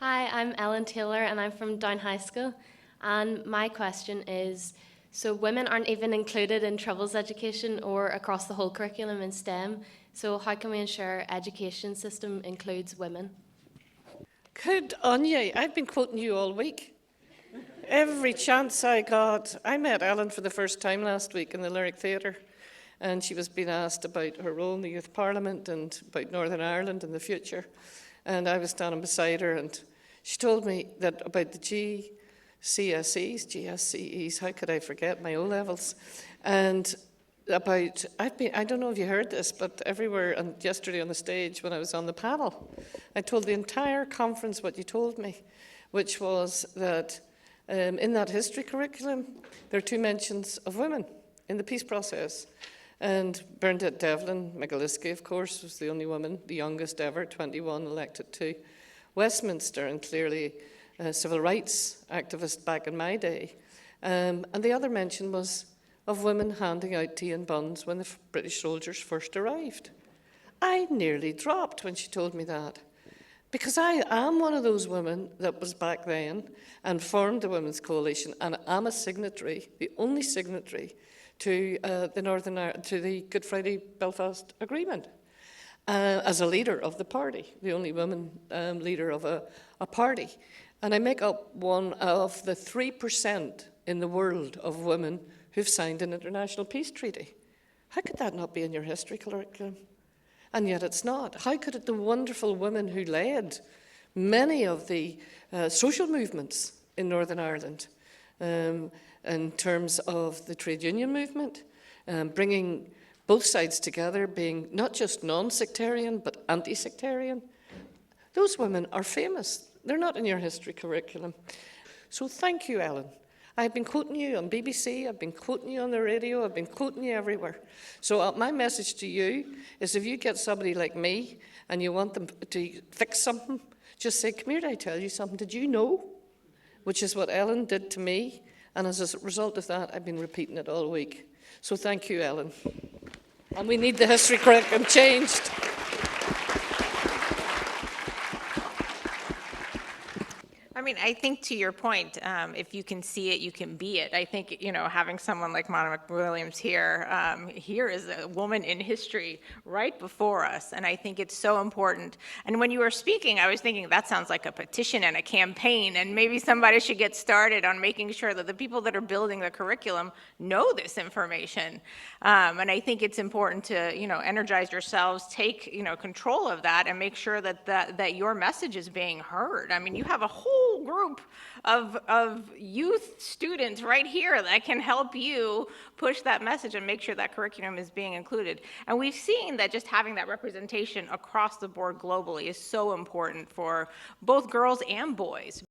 Hi, I'm Ellen Taylor and I'm from Down High School. And my question is, so women aren't even included in Troubles education or across the whole curriculum in STEM. So how can we ensure education system includes women? Good on you. I've been quoting you all week. Every chance I got. I met Ellen for the first time last week in the Lyric Theatre, and she was being asked about her role in the Youth Parliament and about Northern Ireland in the future. And I was standing beside her, and she told me that about the GSCEs, how could I forget my O-levels, and about, I don't know if you heard this, but everywhere, and yesterday on the stage when I was on the panel, I told the entire conference what you told me, which was that in that history curriculum, there are 2 mentions of women in the peace process. And Bernadette Devlin McWilliams, of course, was the only woman, the youngest ever, 21, elected to Westminster, and clearly a civil rights activist back in my day. And the other mention was of women handing out tea and buns when the British soldiers first arrived. I nearly dropped when she told me that, because I am one of those women that was back then and formed the Women's Coalition, and I'm a signatory, the only signatory, to the Good Friday Belfast Agreement, as a leader of the party, the only woman leader of a party. And I make up one of the 3% in the world of women who've signed an international peace treaty. How could that not be in your history curriculum? And yet it's not. How could it, the wonderful women who led many of the social movements in Northern Ireland, in terms of the trade union movement, bringing both sides together, being not just non-sectarian but anti-sectarian, those women are famous. They're not in your history curriculum. So thank you, Ellen. I've been quoting you on BBC, I've been quoting you on the radio, I've been quoting you everywhere. So my message to you is, if you get somebody like me and you want them to fix something, just say, come here, I tell you something. Did you know? Which is what Ellen did to me. And as a result of that, I've been repeating it all week. So thank you, Ellen. And we need the history curriculum changed. I mean, I think to your point, if you can see it, you can be it. I think, having someone like Monica McWilliams here is a woman in history right before us, and I think it's so important. And when you were speaking, I was thinking that sounds like a petition and a campaign, and maybe somebody should get started on making sure that the people that are building the curriculum know this information. And I think it's important to, energize yourselves, take, control of that, and make sure that your message is being heard. I mean, you have a whole group of youth students right here that can help you push that message and make sure that curriculum is being included. And we've seen that just having that representation across the board globally is so important for both girls and boys.